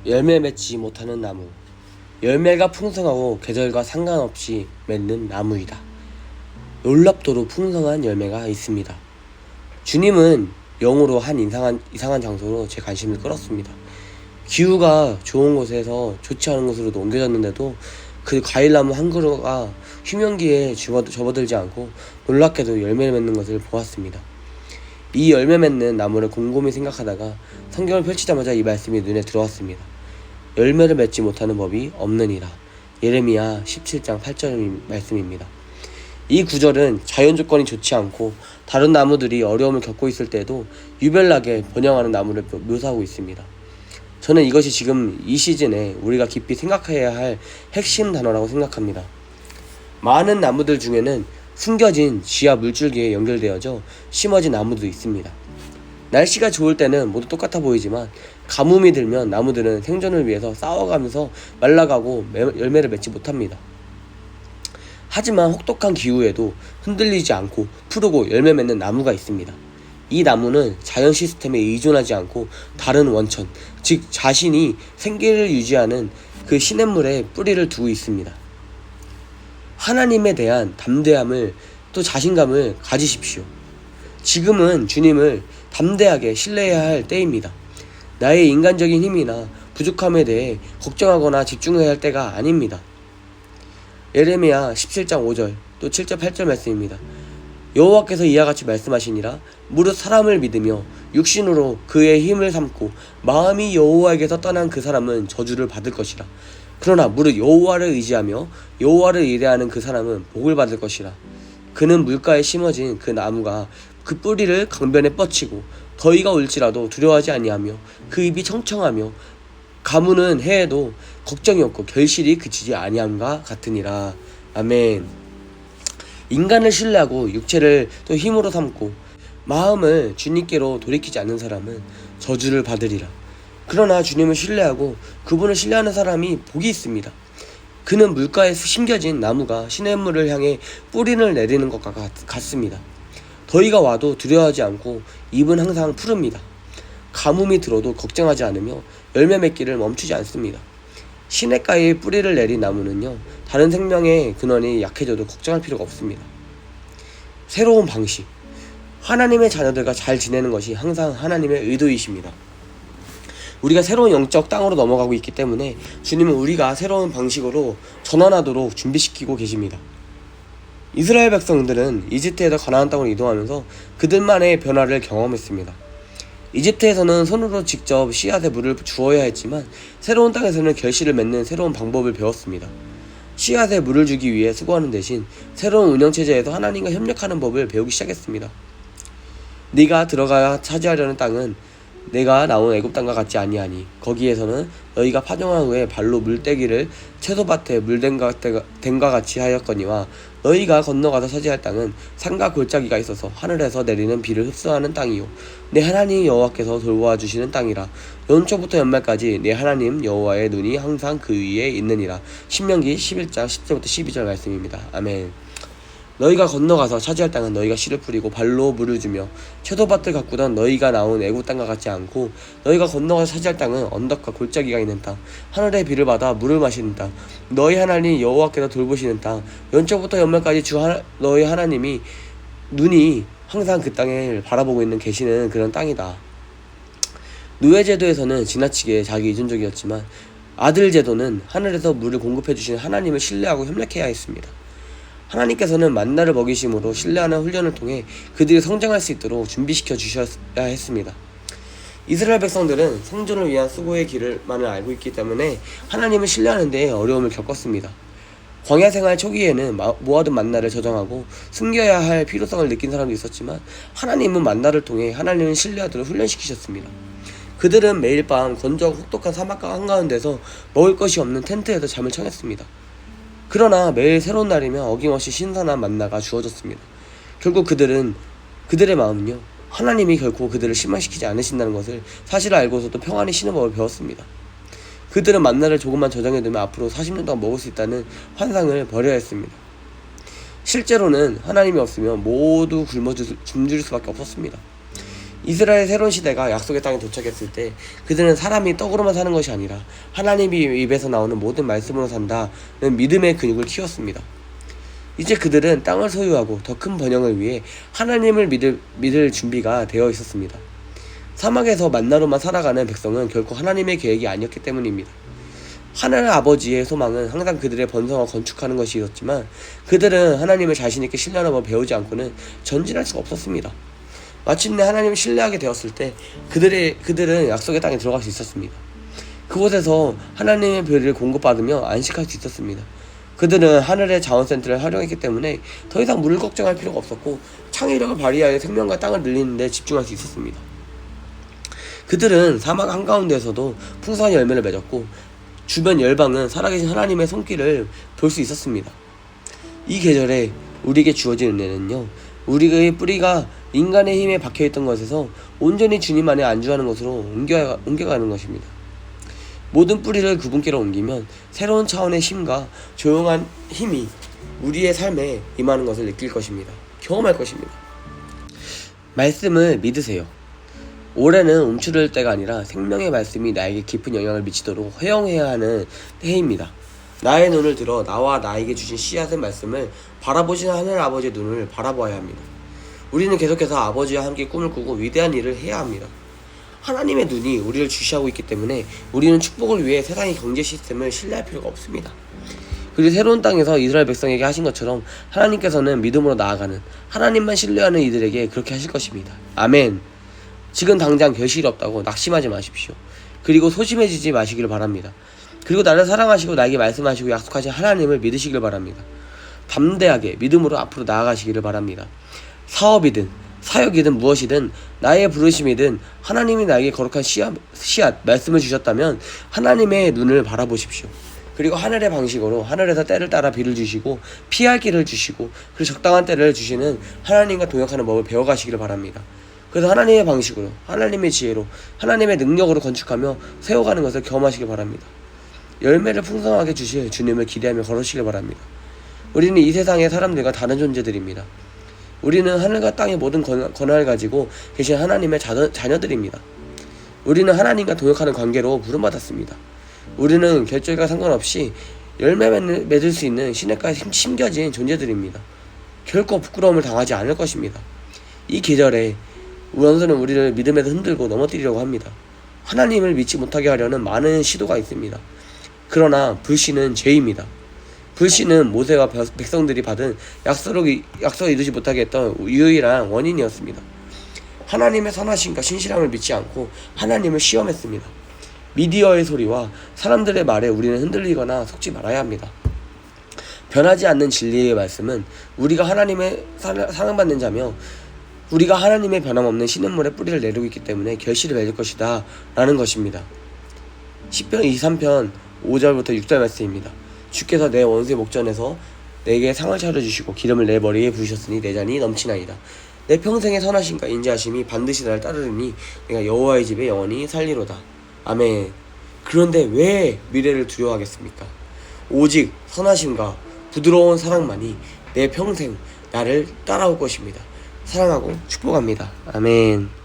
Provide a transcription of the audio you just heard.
열매 맺지 못하는 나무. 열매가 풍성하고 계절과 상관없이 맺는 나무이다. 놀랍도록 풍성한 열매가 있습니다. 주님은 영으로 한 이상한 장소로 제 관심을 끌었습니다. 기후가 좋은 곳에서 좋지 않은 곳으로 옮겨졌는데도 그 과일나무 한 그루가 휘명기에 접어들지 않고 놀랍게도 열매를 맺는 것을 보았습니다. 이 열매 맺는 나무를 곰곰이 생각하다가 성경을 펼치자마자 이 말씀이 눈에 들어왔습니다. 열매를 맺지 못하는 법이 없느니라. 예레미야 17장 8절 말씀입니다. 이 구절은 자연 조건이 좋지 않고 다른 나무들이 어려움을 겪고 있을 때에도 유별나게 번영하는 나무를 묘사하고 있습니다. 저는 이것이 지금 이 시즌에 우리가 깊이 생각해야 할 핵심 단어라고 생각합니다. 많은 나무들 중에는 숨겨진 지하 물줄기에 연결되어져 심어진 나무도 있습니다. 날씨가 좋을 때는 모두 똑같아 보이지만 가뭄이 들면 나무들은 생존을 위해서 싸워가면서 말라가고 열매를 맺지 못합니다. 하지만 혹독한 기후에도 흔들리지 않고 푸르고 열매 맺는 나무가 있습니다. 이 나무는 자연 시스템에 의존하지 않고 다른 원천, 즉 자신이 생기를 유지하는 그 시냇물에 뿌리를 두고 있습니다. 하나님에 대한 담대함을 또 자신감을 가지십시오. 지금은 주님을 담대하게 신뢰해야 할 때입니다. 나의 인간적인 힘이나 부족함에 대해 걱정하거나 집중해야 할 때가 아닙니다. 예레미야 17장 5절 또 7절 8절 말씀입니다. 여호와께서 이와 같이 말씀하시니라. 무릇 사람을 믿으며 육신으로 그의 힘을 삼고 마음이 여호와에게서 떠난 그 사람은 저주를 받을 것이라. 그러나 무릇 여호와를 의지하며 여호와를 의뢰하는 그 사람은 복을 받을 것이라. 그는 물가에 심어진 그 나무가 그 뿌리를 강변에 뻗치고 더위가 올지라도 두려워하지 아니하며 그 입이 청청하며 가무는 해에도 걱정이 없고 결실이 그치지 아니함과 같으니라. 아멘. 인간을 신뢰하고 육체를 또 힘으로 삼고 마음을 주님께로 돌이키지 않는 사람은 저주를 받으리라. 그러나 주님을 신뢰하고 그분을 신뢰하는 사람이 복이 있습니다. 그는 물가에 심겨진 나무가 시냇물을 향해 뿌리를 내리는 것과 같습니다. 더위가 와도 두려워하지 않고 입은 항상 푸릅니다. 가뭄이 들어도 걱정하지 않으며 열매 맺기를 멈추지 않습니다. 시냇가에 뿌리를 내린 나무는요, 다른 생명의 근원이 약해져도 걱정할 필요가 없습니다. 새로운 방식, 하나님의 자녀들과 잘 지내는 것이 항상 하나님의 의도이십니다. 우리가 새로운 영적 땅으로 넘어가고 있기 때문에 주님은 우리가 새로운 방식으로 전환하도록 준비시키고 계십니다. 이스라엘 백성들은 이집트에서 가나안 땅으로 이동하면서 그들만의 변화를 경험했습니다. 이집트에서는 손으로 직접 씨앗에 물을 주어야 했지만 새로운 땅에서는 결실을 맺는 새로운 방법을 배웠습니다. 씨앗에 물을 주기 위해 수고하는 대신 새로운 운영체제에서 하나님과 협력하는 법을 배우기 시작했습니다. 네가 들어가야 차지하려는 땅은 내가 나온 애굽 땅과 같지 아니하니 거기에서는 너희가 파종한 후에 발로 물떼기를 채소밭에 물댄과 같이 하였거니와 너희가 건너가서 차지할 땅은 산과 골짜기가 있어서 하늘에서 내리는 비를 흡수하는 땅이요 내 하나님 여호와께서 돌보아 주시는 땅이라. 연초부터 연말까지 내 하나님 여호와의 눈이 항상 그 위에 있느니라. 신명기 11장 10절부터 12절 말씀입니다. 아멘. 너희가 건너가서 차지할 땅은 너희가 씨를 뿌리고 발로 물을 주며 채소밭을 가꾸던 너희가 나온 애굽 땅과 같지 않고 너희가 건너가서 차지할 땅은 언덕과 골짜기가 있는 땅, 하늘의 비를 받아 물을 마시는 땅, 너희 하나님 여호와께서 돌보시는 땅, 연초부터 연말까지 너희 하나님이 눈이 항상 그 땅을 바라보고 계시는 그런 땅이다. 노예제도에서는 지나치게 자기 의존적이었지만 아들 제도는 하늘에서 물을 공급해 주시는 하나님을 신뢰하고 협력해야 했습니다. 하나님께서는 만나를 먹이심으로 신뢰하는 훈련을 통해 그들이 성장할 수 있도록 준비시켜 주셔야 했습니다. 이스라엘 백성들은 생존을 위한 수고의 길만을 알고 있기 때문에 하나님을 신뢰하는 데 어려움을 겪었습니다. 광야 생활 초기에는 모아둔 만나를 저장하고 숨겨야 할 필요성을 느낀 사람도 있었지만 하나님은 만나를 통해 하나님을 신뢰하도록 훈련시키셨습니다. 그들은 매일 밤 건조하고 혹독한 사막과 한가운데서 먹을 것이 없는 텐트에서 잠을 청했습니다. 그러나 매일 새로운 날이면 어김없이 신선한 만나가 주어졌습니다. 결국 그들의 마음은요, 하나님이 결코 그들을 실망시키지 않으신다는 것을 사실을 알고서도 평안히 쉬는 법을 배웠습니다. 그들은 만나를 조금만 저장해두면 앞으로 40년 동안 먹을 수 있다는 환상을 버려야 했습니다. 실제로는 하나님이 없으면 모두 굶주릴 수밖에 없었습니다. 이스라엘 새로운 시대가 약속의 땅에 도착했을 때 그들은 사람이 떡으로만 사는 것이 아니라 하나님의 입에서 나오는 모든 말씀으로 산다는 믿음의 근육을 키웠습니다. 이제 그들은 땅을 소유하고 더 큰 번영을 위해 하나님을 믿을 준비가 되어 있었습니다. 사막에서 만나로만 살아가는 백성은 결코 하나님의 계획이 아니었기 때문입니다. 하나님 아버지의 소망은 항상 그들의 번성을 건축하는 것이었지만 그들은 하나님을 자신있게 신뢰하는 배우지 않고는 전진할 수가 없었습니다. 마침내 하나님을 신뢰하게 되었을 때 그들은 약속의 땅에 들어갈 수 있었습니다. 그곳에서 하나님의 별을 공급받으며 안식할 수 있었습니다. 그들은 하늘의 자원센터를 활용했기 때문에 더 이상 물을 걱정할 필요가 없었고 창의력을 발휘하여 생명과 땅을 늘리는 데 집중할 수 있었습니다. 그들은 사막 한가운데에서도 풍성한 열매를 맺었고 주변 열방은 살아계신 하나님의 손길을 볼 수 있었습니다. 이 계절에 우리에게 주어진 은혜는요, 우리의 뿌리가 인간의 힘에 박혀있던 것에서 온전히 주님 안에 안주하는 것으로 옮겨가는 것입니다. 모든 뿌리를 그분께로 옮기면 새로운 차원의 힘과 조용한 힘이 우리의 삶에 임하는 것을 느낄 것입니다. 경험할 것입니다. 말씀을 믿으세요. 올해는 움츠릴 때가 아니라 생명의 말씀이 나에게 깊은 영향을 미치도록 허용해야 하는 해입니다. 나의 눈을 들어 나와 나에게 주신 씨앗의 말씀을 바라보시는 하늘 아버지의 눈을 바라보아야 합니다. 우리는 계속해서 아버지와 함께 꿈을 꾸고 위대한 일을 해야 합니다. 하나님의 눈이 우리를 주시하고 있기 때문에 우리는 축복을 위해 세상의 경제 시스템을 신뢰할 필요가 없습니다. 그리고 새로운 땅에서 이스라엘 백성에게 하신 것처럼 하나님께서는 믿음으로 나아가는 하나님만 신뢰하는 이들에게 그렇게 하실 것입니다. 아멘. 지금 당장 결실이 없다고 낙심하지 마십시오. 그리고 소심해지지 마시기를 바랍니다. 그리고 나를 사랑하시고 나에게 말씀하시고 약속하신 하나님을 믿으시길 바랍니다. 담대하게 믿음으로 앞으로 나아가시기를 바랍니다. 사업이든 사역이든 무엇이든 나의 부르심이든 하나님이 나에게 거룩한 씨앗 말씀을 주셨다면 하나님의 눈을 바라보십시오. 그리고 하늘의 방식으로 하늘에서 때를 따라 비를 주시고 피할 길을 주시고 그리고 적당한 때를 주시는 하나님과 동역하는 법을 배워가시기를 바랍니다. 그래서 하나님의 방식으로 하나님의 지혜로 하나님의 능력으로 건축하며 세워가는 것을 경험하시길 바랍니다. 열매를 풍성하게 주실 주님을 기대하며 걸으시길 바랍니다. 우리는 이 세상의 사람들과 다른 존재들입니다. 우리는 하늘과 땅의 모든 권한을 가지고 계신 하나님의 자녀들입니다. 우리는 하나님과 동역하는 관계로 부름받았습니다. 우리는 결절과 상관없이 열매 맺을 수 있는 시냇가에 심겨진 존재들입니다. 결코 부끄러움을 당하지 않을 것입니다. 이 계절에 원수는 우리를 믿음에서 흔들고 넘어뜨리려고 합니다. 하나님을 믿지 못하게 하려는 많은 시도가 있습니다. 그러나 불신은 죄입니다. 불신은 모세와 백성들이 받은 약속을 이루지 못하게 했던 유일한 원인이었습니다. 하나님의 선하심과 신실함을 믿지 않고 하나님을 시험했습니다. 미디어의 소리와 사람들의 말에 우리는 흔들리거나 속지 말아야 합니다. 변하지 않는 진리의 말씀은 우리가 하나님의 사랑받는 자며 우리가 하나님의 변함없는 시냇물에 뿌리를 내리고 있기 때문에 결실을 맺을 것이다 라는 것입니다. 시편 23편 5절부터 6절 말씀입니다. 주께서 내 원수의 목전에서 내게 상을 차려주시고 기름을 내 머리에 부으셨으니 내 잔이 넘치나이다. 내 평생의 선하심과 인자하심이 반드시 나를 따르리니 내가 여호와의 집에 영원히 살리로다. 아멘. 그런데 왜 미래를 두려워하겠습니까? 오직 선하심과 부드러운 사랑만이 내 평생 나를 따라올 것입니다. 사랑하고 축복합니다. 아멘.